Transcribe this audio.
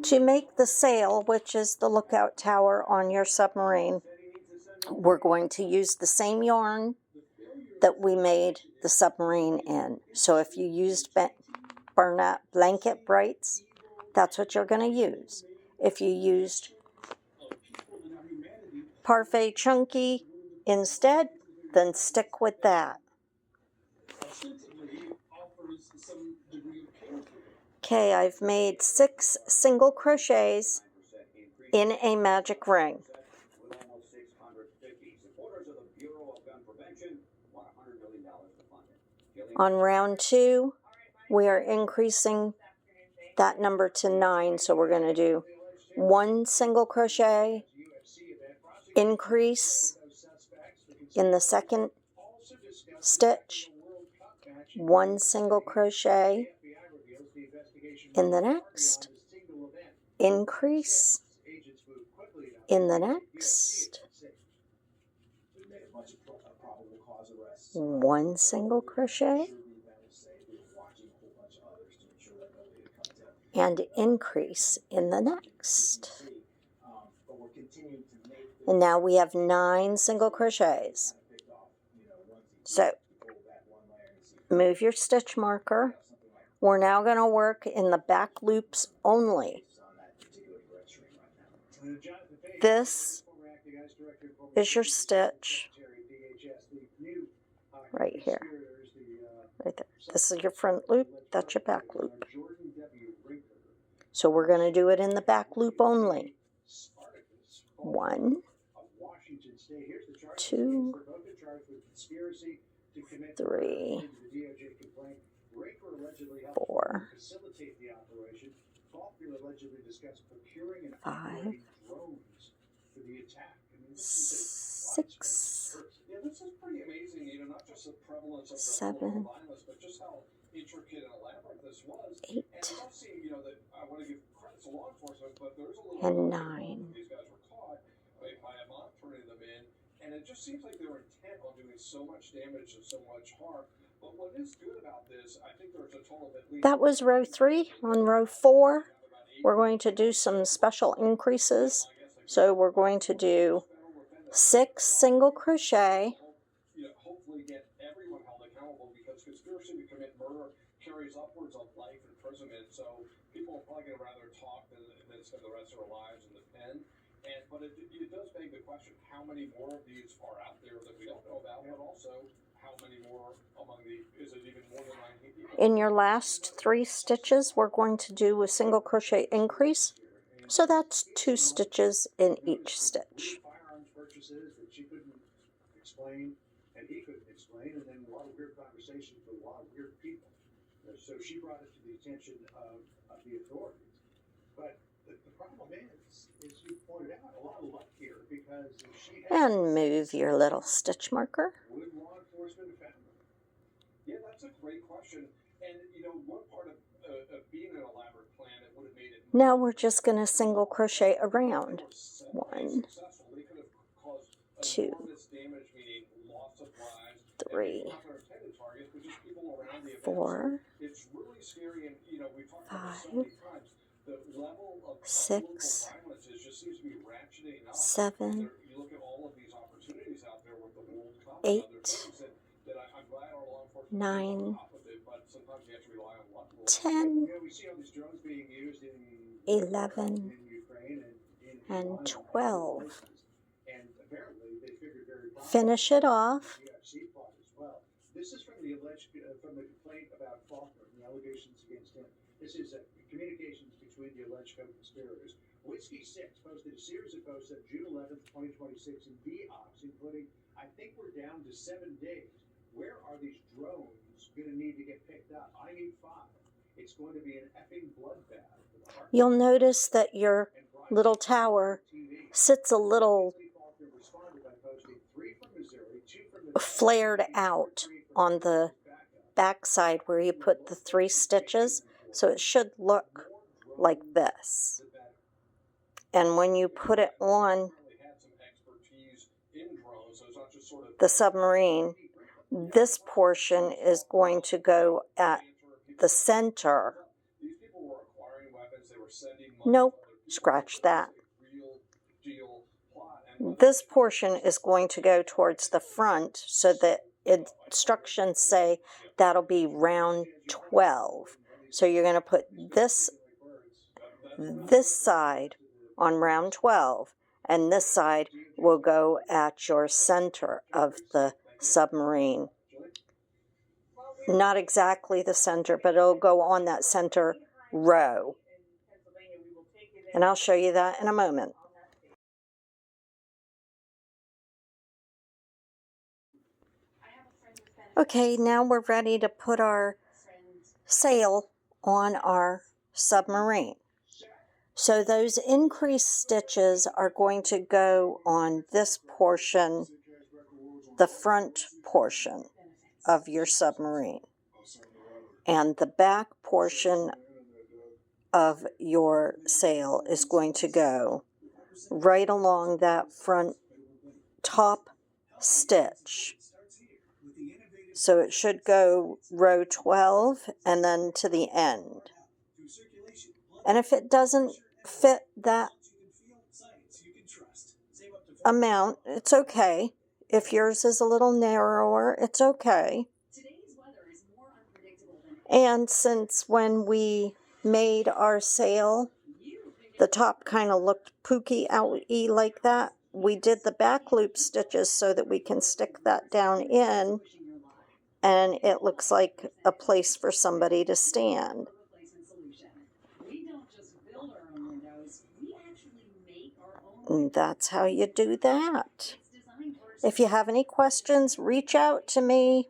To make the sail, which is the lookout tower on your submarine, we're going to use the same yarn that we made the submarine in. So if you used Bernat blanket brights, that's what you're going to use. If you used Parfait Chunky instead, then stick with that. Okay, I've made 6 single crochets in a magic ring. On round 2, we are increasing that number to 9, so we're going to do 1 single crochet, increase in the second stitch, 1 single crochet in the next, increase in the next, 1 single crochet, and increase in the next. And now we have 9 single crochets. So move your stitch marker. We're now going to work in the back loops only. This is your stitch right here, right there. This is your front loop, that's your back loop. So we're going to do it in the back loop only. 1, 2, 3, 4, 5, 6, 7, 8, and 9. And it just seems like they were intent on doing so much damage and so much harm. But what is good about this, I think there's a total of at least... That was row 3. On row 4, we're going to do some special increases. So we're going to do 6 single crochet. Hopefully get everyone held accountable, because conspiracy to commit murder carries upwards of life imprisonment. So people are probably going to rather talk than spend the rest of their lives in the pen. But it does beg the question, how many more of these are out there that we don't know about, but also how many more among the, is it even more than 90 people? In your last 3 stitches, we're going to do a single crochet increase. So that's 2 stitches in each stitch. Firearms purchases that she couldn't explain, and he couldn't explain, and then a lot of weird conversations with a lot of weird people. So she brought it to the attention of the authorities. But the problem is you pointed out, a lot of luck here, because she and move your little stitch marker. Would law enforcement have found them? Yeah, that's a great question. And you know, one part of being an elaborate plan, it would have made it. Now we're just going to single crochet around. 1, 2, 3, 4, 5, 6, 7, 8, 9, 10, 11, and 12. Finish it off. This is from the complaint about Faulkner and the allegations against him. This is communications between the alleged co-conspirators. Whiskey 6 posted a series of posts on June 11th, 2026 in VOX, including, I think we're down to 7 days. Where are these drones going to need to get picked up? I need 5. It's going to be an effing bloodbath. You'll notice that your little tower sits a little flared out on the back side where you put the 3 stitches, so it should look like this. And when you put it on the submarine, this portion is going to go at the center Nope, scratch that. This portion is going to go towards the front, so the instructions say that'll be round 12. So you're going to put this side on round 12, and this side will go at your center of the submarine. Not exactly the center, but it'll go on that center row. And I'll show you that in a moment. Okay, now we're ready to put our sail on our submarine. So those increased stitches are going to go on this portion, the front portion of your submarine. And the back portion of your sail is going to go right along that front top stitch. So it should go row 12 and then to the end. And if it doesn't fit that amount, it's okay. If yours is a little narrower, it's okay. And since when we made our sail, the top kind of looked pooky out-y like that, we did the back loop stitches so that we can stick that down in, and it looks like a place for somebody to stand. And that's how you do that. If you have any questions, reach out to me.